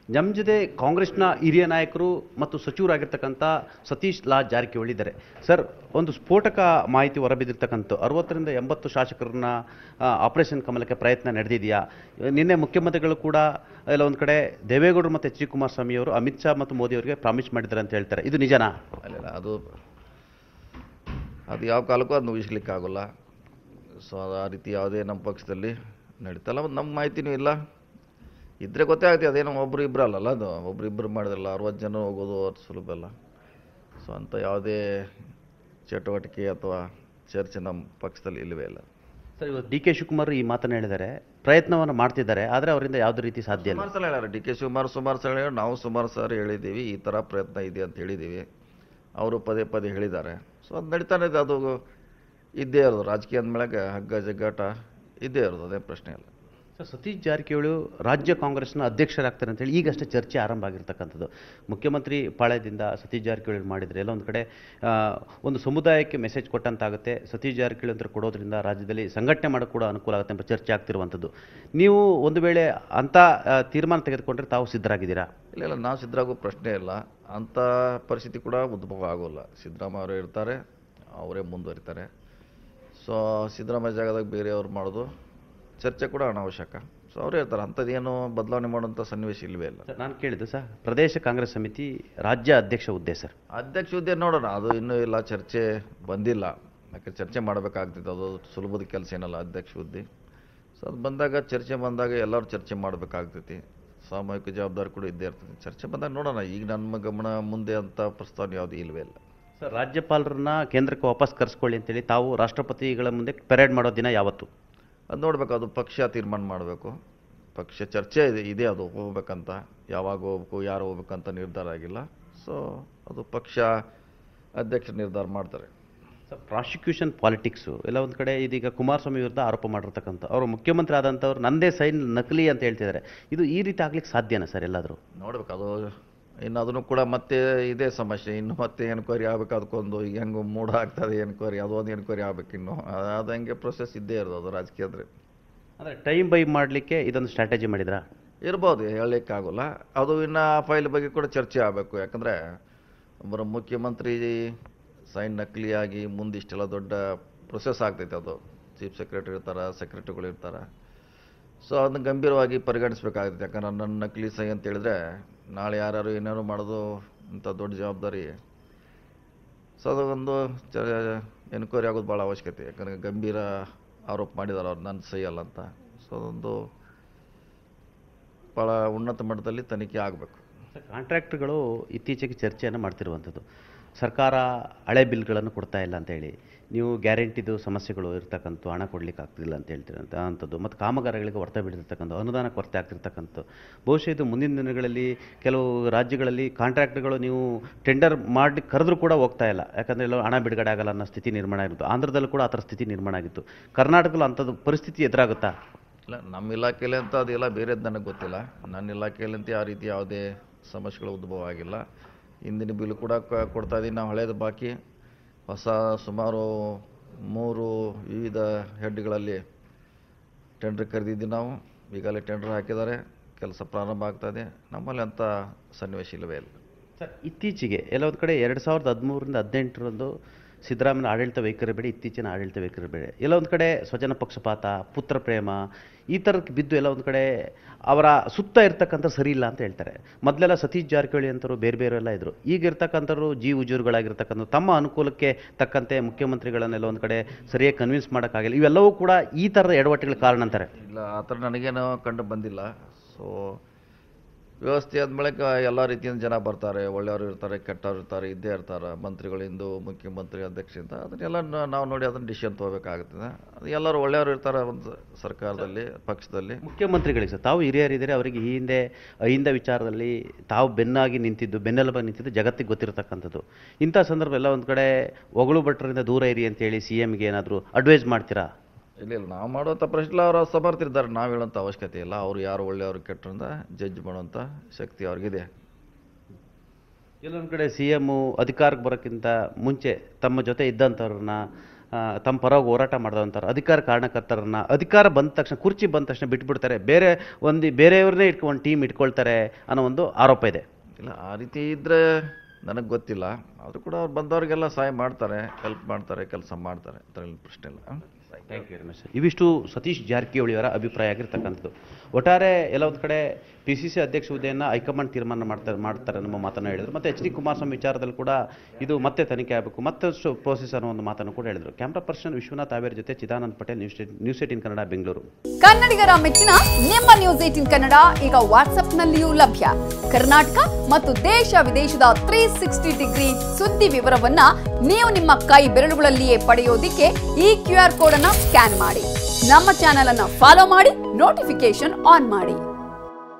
ನಮ್ಮ ಜೊತೆ ಕಾಂಗ್ರೆಸ್ನ ಹಿರಿಯ ನಾಯಕರು ಮತ್ತು ಸಚಿವರಾಗಿರ್ತಕ್ಕಂಥ ಸತೀಶ್ ಲಾ ಜಾರಕಿಹೊಳಿ ಇದ್ದಾರೆ. ಸರ್, ಒಂದು ಸ್ಫೋಟಕ ಮಾಹಿತಿ ಹೊರಬಿದ್ದಿರ್ತಕ್ಕಂಥ 60ರಿಂದ 80 ಶಾಸಕರನ್ನ ಆಪರೇಷನ್ ಕಮಲಕ್ಕೆ ಪ್ರಯತ್ನ ನಡೆದಿದೆಯಾ? ನಿನ್ನೆ ಮುಖ್ಯಮಂತ್ರಿಗಳು ಕೂಡ ಎಲ್ಲ ಒಂದು ಕಡೆ ದೇವೇಗೌಡರು ಮತ್ತು ಎಚ್ ಡಿ ಕುಮಾರಸ್ವಾಮಿ ಅವರು ಅಮಿತ್ ಶಾ ಮತ್ತು ಮೋದಿ ಅವರಿಗೆ ಪ್ರಾಮಿಸ್ ಮಾಡಿದ್ದಾರೆ ಅಂತ ಹೇಳ್ತಾರೆ. ಇದು ನಿಜನಾ? ಅಲ್ಲ, ಅದು ಯಾವ ಕಾಲಕ್ಕೂ ಅದನ್ನ ಊಹಿಸ್ಲಿಕ್ಕೆ ಆಗೋಲ್ಲ. ಸೊ ಆ ರೀತಿ ಯಾವುದೇ ನಮ್ಮ ಪಕ್ಷದಲ್ಲಿ ನಡೀತಲ್ಲ, ಮತ್ತು ನಮ್ಮ ಮಾಹಿತಿನೂ ಇಲ್ಲ. ಇದ್ರೆ ಗೊತ್ತೇ ಆಗ್ತದೆ, ಅದೇನೋ ಒಬ್ರು ಇಬ್ಬರು ಅಲ್ಲಲ್ಲ, ಅದು ಒಬ್ರು ಇಬ್ಬರು ಮಾಡಿದ್ರಲ್ಲ, 60 ಜನ ಹೋಗೋದು ಅದು ಸುಲಭ ಅಲ್ಲ. ಸೊ ಅಂಥ ಯಾವುದೇ ಚಟುವಟಿಕೆ ಅಥವಾ ಚರ್ಚೆ ನಮ್ಮ ಪಕ್ಷದಲ್ಲಿ ಇಲ್ಲವೇ ಇಲ್ಲ. ಸರ್, ಇವತ್ತು ಡಿ ಕೆ ಶಿವಕುಮಾರ್ ಈ ಮಾತನ್ನು ಹೇಳಿದ್ದಾರೆ, ಪ್ರಯತ್ನವನ್ನು ಮಾಡ್ತಿದ್ದಾರೆ, ಆದರೆ ಅವರಿಂದ ಯಾವುದೇ ರೀತಿ ಸಾಧ್ಯ ಇಲ್ಲ. ಸುಮಾರು ಸಲ ಹೇಳ್ಯಾರ ಡಿ ಕೆ ಶಿವಕುಮಾರ್, ಸುಮಾರು ಸಲ ಹೇಳಿ, ನಾವು ಸುಮಾರು ಸಾರಿ ಹೇಳಿದ್ದೀವಿ, ಈ ಥರ ಪ್ರಯತ್ನ ಇದೆ ಅಂತ ಹೇಳಿದ್ದೀವಿ. ಅವರು ಪದೇ ಪದೇ ಹೇಳಿದ್ದಾರೆ. ಸೊ ಅದು ನಡೀತಾನೆ ಇದೆ, ಅದು ಇದ್ದೇ ಇರೋದು. ರಾಜಕೀಯ ಅಂದಮೇಲೆ ಹಗ್ಗ ಜಗ್ಗಾಟ ಇದ್ದೇ ಇರೋದು, ಅದೇ ಪ್ರಶ್ನೆ ಇಲ್ಲ. ಸರ್, ಸತೀಶ್ ಜಾರಕಿಹೊಳಿ ರಾಜ್ಯ ಕಾಂಗ್ರೆಸ್ನ ಅಧ್ಯಕ್ಷರಾಗ್ತಾರೆ ಅಂತೇಳಿ ಈಗಷ್ಟೇ ಚರ್ಚೆ ಆರಂಭ ಆಗಿರ್ತಕ್ಕಂಥದ್ದು. ಮುಖ್ಯಮಂತ್ರಿ ಪಾಳ್ಯದಿಂದ ಸತೀಶ್ ಜಾರಕಿಹೊಳಿ ಮಾಡಿದರೆ ಎಲ್ಲ ಒಂದು ಕಡೆ ಒಂದು ಸಮುದಾಯಕ್ಕೆ ಮೆಸೇಜ್ ಕೊಟ್ಟಂತಾಗುತ್ತೆ. ಸತೀಶ್ ಜಾರಕಿಹೊಳಿ ಅಂತ ಕೊಡೋದ್ರಿಂದ ರಾಜ್ಯದಲ್ಲಿ ಸಂಘಟನೆ ಮಾಡೋಕ್ಕೆ ಕೂಡ ಅನುಕೂಲ ಆಗುತ್ತೆ ಎಂಬ ಚರ್ಚೆ ಆಗ್ತಿರುವಂಥದ್ದು. ನೀವು ಒಂದು ವೇಳೆ ಅಂಥ ತೀರ್ಮಾನ ತೆಗೆದುಕೊಂಡ್ರೆ ತಾವು ಸಿದ್ಧರಾಗಿದ್ದೀರಾ? ಇಲ್ಲ, ನಾವು ಸಿದ್ಧರಾಗೋ ಪ್ರಶ್ನೆ ಇಲ್ಲ. ಅಂಥ ಪರಿಸ್ಥಿತಿ ಕೂಡ ಉದ್ಭವ ಆಗೋಲ್ಲ. ಸಿದ್ದರಾಮಯ್ಯ ಅವರೇ ಇರ್ತಾರೆ, ಅವರೇ ಮುಂದುವರಿತಾರೆ. ಸೊ ಸಿದ್ದರಾಮಯ್ಯ ಜಾಗದಾಗ ಬೇರೆಯವ್ರು ಮಾಡೋದು ಚರ್ಚೆ ಕೂಡ ಅನಾವಶ್ಯಕ. ಸೊ ಅವರೇ ಇರ್ತಾರೆ, ಅಂಥದ್ದೇನು ಬದಲಾವಣೆ ಮಾಡುವಂಥ ಸನ್ನಿವೇಶ ಇಲ್ಲವೇ ಇಲ್ಲ. ನಾನು ಕೇಳಿದ್ದು ಸರ್, ಪ್ರದೇಶ ಕಾಂಗ್ರೆಸ್ ಸಮಿತಿ ರಾಜ್ಯ ಅಧ್ಯಕ್ಷ ಹುದ್ದೆ ಸರ್. ಅಧ್ಯಕ್ಷ ಹುದ್ದೆ ನೋಡೋಣ, ಅದು ಇನ್ನೂ ಇಲ್ಲ, ಚರ್ಚೆ ಬಂದಿಲ್ಲ. ಯಾಕೆ ಚರ್ಚೆ ಮಾಡಬೇಕಾಗ್ತೈತೆ, ಅದು ಸುಲಭದ ಕೆಲಸ ಏನಲ್ಲ ಅಧ್ಯಕ್ಷ ಹುದ್ದೆ. ಸೊ ಅದು ಬಂದಾಗ, ಚರ್ಚೆ ಬಂದಾಗ ಎಲ್ಲರೂ ಚರ್ಚೆ ಮಾಡಬೇಕಾಗ್ತೈತಿ. ಸಾಮೂಹಿಕ ಜವಾಬ್ದಾರಿ ಕೂಡ ಇದ್ದೇ ಇರ್ತದೆ. ಚರ್ಚೆ ಬಂದಾಗ ನೋಡೋಣ. ಈಗ ನಮ್ಮ ಗಮನ ಮುಂದೆ ಅಂತ ಪ್ರಸ್ತಾವನೆ ಯಾವುದು ಇಲ್ಲವೇ ಇಲ್ಲ. ಸರ್, ರಾಜ್ಯಪಾಲರನ್ನ ಕೇಂದ್ರಕ್ಕೆ ವಾಪಸ್ ಕರೆಸ್ಕೊಳ್ಳಿ ಅಂತೇಳಿ ತಾವು ರಾಷ್ಟ್ರಪತಿಗಳ ಮುಂದೆ ಪೆರೇಡ್ ಮಾಡೋ ದಿನ ಯಾವತ್ತು? ಅದು ನೋಡಬೇಕು, ಅದು ಪಕ್ಷ ತೀರ್ಮಾನ ಮಾಡಬೇಕು. ಪಕ್ಷ ಚರ್ಚೆ ಇದೆ ಅದು ಹೋಗ್ಬೇಕಂತ. ಯಾವಾಗ ಹೋಗ್ಬೇಕು, ಯಾರು ಹೋಗ್ಬೇಕಂತ ನಿರ್ಧಾರ ಆಗಿಲ್ಲ. ಸೊ ಅದು ಪಕ್ಷ ಅಧ್ಯಕ್ಷ ನಿರ್ಧಾರ ಮಾಡ್ತಾರೆ. ಸರ್, ಪ್ರಾಸಿಕ್ಯೂಷನ್ ಪಾಲಿಟಿಕ್ಸು ಎಲ್ಲ ಒಂದು ಕಡೆ ಇದೀಗ ಕುಮಾರಸ್ವಾಮಿ ವಿರುದ್ಧ ಆರೋಪ ಮಾಡಿರ್ತಕ್ಕಂಥ ಅವರು ಮುಖ್ಯಮಂತ್ರಿ ಆದಂಥವ್ರು ನಂದೇ ಸೈನ್ ನಕಲಿ ಅಂತ ಹೇಳ್ತಿದ್ದಾರೆ. ಇದು ಈ ರೀತಿ ಆಗ್ಲಿಕ್ಕೆ ಸಾಧ್ಯನಾ ಸರ್? ಎಲ್ಲಾದರೂ ನೋಡ್ಬೇಕು. ಅದು ಇನ್ನು ಅದನ್ನು ಕೂಡ ಮತ್ತೆ ಇದೇ ಸಮಸ್ಯೆ. ಇನ್ನು ಮತ್ತೆ ಎನ್ಕ್ವೈರಿ ಆಗ್ಬೇಕು, ಅದಕ್ಕೊಂದು ಹೆಂಗೆ ಮೂಡ ಆಗ್ತದೆ ಎನ್ಕ್ವೈರಿ, ಅದು ಒಂದು ಎನ್ಕ್ವೈರಿ ಆಗ್ಬೇಕು. ಇನ್ನು ಅದು ಹಂಗೆ ಪ್ರೊಸೆಸ್ ಇದ್ದೇ ಇರೋದು ಅದು ರಾಜಕೀಯದ್ರೆ. ಅಂದರೆ ಟೈಮ್ ಬೈ ಮಾಡಲಿಕ್ಕೆ ಇದೊಂದು ಸ್ಟ್ರಾಟಜಿ ಮಾಡಿದ್ರಾ? ಇರ್ಬೋದು, ಹೇಳಲಿಕ್ಕಾಗೋಲ್ಲ. ಅದು ಇನ್ನು ಆ ಫೈಲ್ ಬಗ್ಗೆ ಕೂಡ ಚರ್ಚೆ ಆಗಬೇಕು. ಯಾಕಂದರೆ ಒಬ್ಬರು ಮುಖ್ಯಮಂತ್ರಿ ಸೈನ್ ನಕಲಿಯಾಗಿ ಮುಂದಿಷ್ಟೆಲ್ಲ ದೊಡ್ಡ ಪ್ರೊಸೆಸ್ ಆಗ್ತೈತೆ. ಅದು ಚೀಫ್ ಸೆಕ್ರೆಟರಿ ಇರ್ತಾರೆ, ಸೆಕ್ರೆಟರಿಗಳು ಇರ್ತಾರೆ. ಸೊ ಅದನ್ನ ಗಂಭೀರವಾಗಿ ಪರಿಗಣಿಸ್ಬೇಕಾಗುತ್ತೆ. ಯಾಕಂದ್ರೆ ನನ್ನ ನಕಲಿ ಸೈ ಅಂತ ಹೇಳಿದ್ರೆ ನಾಳೆ ಯಾರು ಏನಾದ್ರು ಮಾಡೋದು ಇಂಥ ದೊಡ್ಡ ಜವಾಬ್ದಾರಿ. ಸೊ ಅದೊಂದು ಎನ್ಕ್ವೈರಿ ಆಗೋದು ಭಾಳ ಅವಶ್ಯಕತೆ. ಯಾಕಂದರೆ ಗಂಭೀರ ಆರೋಪ ಮಾಡಿದ್ದಾರೆ ಅವ್ರು, ನನ್ನ ಸೈ ಅಲ್ಲ ಅಂತ. ಸೊ ಅದೊಂದು ಭಾಳ ಉನ್ನತ ಮಟ್ಟದಲ್ಲಿ ತನಿಖೆ ಆಗಬೇಕು. ಕಾಂಟ್ರಾಕ್ಟ್ಗಳು ಇತ್ತೀಚೆಗೆ ಚರ್ಚೆಯನ್ನು ಮಾಡ್ತಿರುವಂಥದ್ದು, ಸರ್ಕಾರ ಹಳೆ ಬಿಲ್ಗಳನ್ನು ಕೊಡ್ತಾ ಇಲ್ಲ ಅಂತೇಳಿ, ನೀವು ಗ್ಯಾರಂಟಿದು ಸಮಸ್ಯೆಗಳು ಇರ್ತಕ್ಕಂಥ ಹಣ ಕೊಡಲಿಕ್ಕೆ ಆಗ್ತಿಲ್ಲ ಅಂತ ಹೇಳ್ತಿರೋಂಥ ಅಂಥದ್ದು, ಮತ್ತು ಕಾಮಗಾರಿಗಳಿಗೆ ಹೊರತ ಬಿಟ್ಟಿರ್ತಕ್ಕಂಥ ಅನುದಾನ ಕೊರತೆ ಆಗ್ತಿರ್ತಕ್ಕಂಥ. ಬಹುಶಃ ಇದು ಮುಂದಿನ ದಿನಗಳಲ್ಲಿ ಕೆಲವು ರಾಜ್ಯಗಳಲ್ಲಿ ಕಾಂಟ್ರಾಕ್ಟ್ಗಳು ನೀವು ಟೆಂಡರ್ ಮಾಡಿ ಕರೆದ್ರೂ ಕೂಡ ಹೋಗ್ತಾ ಇಲ್ಲ. ಯಾಕಂದರೆ ಎಲ್ಲೋ ಹಣ ಬಿಡುಗಡೆ ಆಗಲ್ಲ ಅನ್ನೋ ಸ್ಥಿತಿ ನಿರ್ಮಾಣ ಆಗಿತ್ತು. ಆಂಧ್ರದಲ್ಲೂ ಕೂಡ ಆ ಥರ ಸ್ಥಿತಿ ನಿರ್ಮಾಣ ಆಗಿತ್ತು. ಕರ್ನಾಟಕದಲ್ಲೂ ಅಂಥದ್ದು ಪರಿಸ್ಥಿತಿ ಎದುರಾಗುತ್ತಾ? ಇಲ್ಲ, ನಮ್ಮ ಇಲಾಖೆಯಲ್ಲಿ ಅಂತ ಅದೆಲ್ಲ ಬೇರೆದು ನನಗೆ ಗೊತ್ತಿಲ್ಲ. ನನ್ನ ಇಲಾಖೆಯಲ್ಲಿ ಅಂತ ಆ ರೀತಿ ಯಾವುದೇ ಸಮಸ್ಯೆಗಳು ಉದ್ಭವ ಆಗಿಲ್ಲ. ಹಿಂದಿನ ಬಿಲ್ ಕೂಡ ಕೊಡ್ತಾ ಇದ್ದೀವಿ ನಾವು. ಹಳೇದು ಬಾಕಿ, ಹೊಸ ಸುಮಾರು 3 ವಿವಿಧ ಹೆಡ್ಗಳಲ್ಲಿ ಟೆಂಡರ್ ಕರೆದಿದ್ದೀವಿ ನಾವು. ಈಗಾಗಲೇ ಟೆಂಡರ್ ಹಾಕಿದ್ದಾರೆ, ಕೆಲಸ ಪ್ರಾರಂಭ ಆಗ್ತಾಯಿದೆ. ನಮ್ಮಲ್ಲಿ ಅಂಥ ಸನ್ನಿವೇಶ ಇಲ್ಲವೇ ಇಲ್ಲ. ಸರ್, ಇತ್ತೀಚೆಗೆ ಎಲ್ಲ ಒಂದು ಕಡೆ 2013ರಿಂದ 2018 ಸಿದ್ದರಾಮಯ್ಯನ ಆಡಳಿತ ವೈಖರಿ ಬೇಡ, ಇತ್ತೀಚಿನ ಆಡಳಿತ ವೈಖರಿ ಬೇಡ, ಎಲ್ಲ ಒಂದು ಕಡೆ ಸ್ವಜನ ಪಕ್ಷಪಾತ, ಪುತ್ರ ಪ್ರೇಮ ಈ ಥರಕ್ಕೆ ಬಿದ್ದು ಎಲ್ಲ ಒಂದು ಕಡೆ ಅವರ ಸುತ್ತ ಇರ್ತಕ್ಕಂಥ ಸರಿ ಇಲ್ಲ ಅಂತ ಹೇಳ್ತಾರೆ. ಮೊದಲೆಲ್ಲ ಸತೀಶ್ ಜಾರಕಿಹೊಳಿ ಅಂತವರು ಬೇರೆ ಬೇರೆ ಎಲ್ಲ ಇದ್ದರು. ಈಗ ಇರ್ತಕ್ಕಂಥವ್ರು ಉಜೂರುಗಳಾಗಿರ್ತಕ್ಕಂಥ ತಮ್ಮ ಅನುಕೂಲಕ್ಕೆ ತಕ್ಕಂತೆ ಮುಖ್ಯಮಂತ್ರಿಗಳನ್ನೆಲ್ಲ ಒಂದು ಕಡೆ ಸರಿಯಾಗಿ ಕನ್ವಿನ್ಸ್ ಮಾಡೋಕ್ಕಾಗಿಲ್ಲ. ಇವೆಲ್ಲವೂ ಕೂಡ ಈ ಥರದ ಎಡವಟ್ಟುಗಳ ಕಾರಣ ಅಂತಾರೆ. ಇಲ್ಲ, ಆ ಥರ ನನಗೇನು ಕಂಡು ಬಂದಿಲ್ಲ. ಸೊ ವ್ಯವಸ್ಥೆ ಆದಮೇಲೆ ಎಲ್ಲ ರೀತಿಯಿಂದ ಜನ ಬರ್ತಾರೆ. ಒಳ್ಳೆಯವರು ಇರ್ತಾರೆ, ಕೆಟ್ಟವ್ರು ಇರ್ತಾರೆ, ಇದ್ದೇ ಇರ್ತಾರೆ. ಮಂತ್ರಿಗಳಿಂದ ಮುಖ್ಯಮಂತ್ರಿ, ಅಧ್ಯಕ್ಷರಿಂದ ಅದನ್ನೆಲ್ಲ ನಾವು ನೋಡಿ ಅದನ್ನು ಡಿಸಿಷನ್ ತೊಗೋಬೇಕಾಗ್ತದೆ. ಅದು ಎಲ್ಲರೂ ಒಳ್ಳೆಯವರು ಇರ್ತಾರೆ ಒಂದು ಸರ್ಕಾರದಲ್ಲಿ, ಪಕ್ಷದಲ್ಲಿ. ಮುಖ್ಯಮಂತ್ರಿಗಳಿಗೆ ಸರ್, ತಾವು ಹಿರಿಯರಿದ್ದಾರೆ, ಅವರಿಗೆ ಈ ಹಿಂದೆ ವಿಚಾರದಲ್ಲಿ ತಾವು ಬೆನ್ನೆಲುಬಾಗಿ ನಿಂತಿದ್ದು ಜಗತ್ತಿಗೆ ಗೊತ್ತಿರತಕ್ಕಂಥದ್ದು. ಇಂಥ ಸಂದರ್ಭ ಎಲ್ಲ ಒಂದು ಕಡೆ ಹೊಗಳು ಭಟ್ರಿಂದ ದೂರ ಇರಿ ಅಂತೇಳಿ CMಗೆ ಏನಾದರೂ ಅಡ್ವೈಸ್ ಮಾಡ್ತೀರಾ? ಇಲ್ಲ, ನಾವು ಮಾಡುವಂಥ ಪ್ರಶ್ನೆ ಅವರು ಸಮರ್ಥರಿದ್ದಾರೆ. ನಾವು ಹೇಳೋಂಥ ಅವಶ್ಯಕತೆ ಇಲ್ಲ. ಅವರು ಯಾರು ಒಳ್ಳೆಯವರು ಕೆಟ್ಟರಿಂದ ಜಡ್ಜ್ ಮಾಡುವಂಥ ಶಕ್ತಿ ಅವ್ರಿಗಿದೆ. ಎಲ್ಲೊಂದು ಕಡೆ CM ಅಧಿಕಾರಕ್ಕೆ ಬರೋಕ್ಕಿಂತ ಮುಂಚೆ ತಮ್ಮ ಜೊತೆ ಇದ್ದಂಥವ್ರನ್ನ ತಮ್ಮ ಪರವಾಗಿ ಹೋರಾಟ ಮಾಡಿದಂಥವ್ರು ಅಧಿಕಾರ ಕಾರಣಕರ್ತರನ್ನ ಅಧಿಕಾರ ಬಂದ ತಕ್ಷಣ ಕುರ್ಚಿ ಬಂದ ತಕ್ಷಣ ಬಿಟ್ಬಿಡ್ತಾರೆ, ಬೇರೆಯವ್ರನ್ನೇ ಒಂದು ಟೀಮ್ ಇಟ್ಕೊಳ್ತಾರೆ ಅನ್ನೋ ಒಂದು ಆರೋಪ ಇದೆ. ಇಲ್ಲ, ಆ ರೀತಿ ಇದ್ದರೆ ನನಗೆ ಗೊತ್ತಿಲ್ಲ. ಆದರೂ ಕೂಡ ಅವ್ರು ಬಂದವ್ರಿಗೆಲ್ಲ ಸಹಾಯ ಮಾಡ್ತಾರೆ, ಹೆಲ್ಪ್ ಮಾಡ್ತಾರೆ, ಕೆಲಸ ಮಾಡ್ತಾರೆ, ಅದರಲ್ಲಿ ಪ್ರಶ್ನೆ ಇಲ್ಲ. Thank you very much. ಇವಿಷ್ಟು ಸತೀಶ್ ಜಾರಕಿಹೊಳಿಯವರ ಅಭಿಪ್ರಾಯ ಆಗಿರ್ತಕ್ಕಂಥದ್ದು. ಒಟ್ಟಾರೆ ಎಲ್ಲ ಒಂದು ಕಡೆ PCC ಅಧ್ಯಕ್ಷ ಹುದ್ದೆಯನ್ನು ಹೈಕಮಾಂಡ್ ತೀರ್ಮಾನ ಮಾಡ್ತಾರೆ ನಮ್ಮ ಮಾತನ್ನು ಹೇಳಿದರು. ಮತ್ತು HD ಕುಮಾರಸ್ವಾಮಿ ವಿಚಾರದಲ್ಲಿ ಕೂಡ ಇದು ಮತ್ತೆ ತನಿಖೆ ಆಗಬೇಕು, ಮತ್ತಷ್ಟು ಪ್ರೋಸೆಸ್ ಅನ್ನೋ ಒಂದು ಮಾತನ್ನು ಕೂಡ ಹೇಳಿದರು. ಕ್ಯಾಮ್ರಾ ಪರ್ಸನ್ ವಿಶ್ವನಾಥ್ ಹಾವೇರಿ ಜೊತೆ ಚಿದಾನಂದ್ ಪಟೇಲ್, ನ್ಯೂಸ್ 18 ಕನ್ನಡ, ಬೆಂಗಳೂರು. ಕನ್ನಡಿಗರ ಮೆಚ್ಚಿನ ನಿಮ್ಮ ನ್ಯೂಸ್ 18 ಕನ್ನಡ ಈಗ ವಾಟ್ಸ್ಆಪ್ನಲ್ಲಿಯೂ ಲಭ್ಯ. ಕರ್ನಾಟಕ ಮತ್ತು ದೇಶ ವಿದೇಶದ 360 ಡಿಗ್ರಿ ಸುದ್ದಿ ವಿವರವನ್ನ ನೀವು ನಿಮ್ಮ ಕೈ ಬೆರಳುಗಳಲ್ಲಿಯೇ ಪಡೆಯೋದಿಕ್ಕೆ ಈ QR ಕೋಡ್ ಅನ್ನ ಸ್ಕ್ಯಾನ್ ಮಾಡಿ. ನಮ್ಮ ಚಾನೆಲ್ ಅನ್ನ ಫಾಲೋ ಮಾಡಿ, ನೋಟಿಫಿಕೇಶನ್ ಆನ್ ಮಾಡಿ.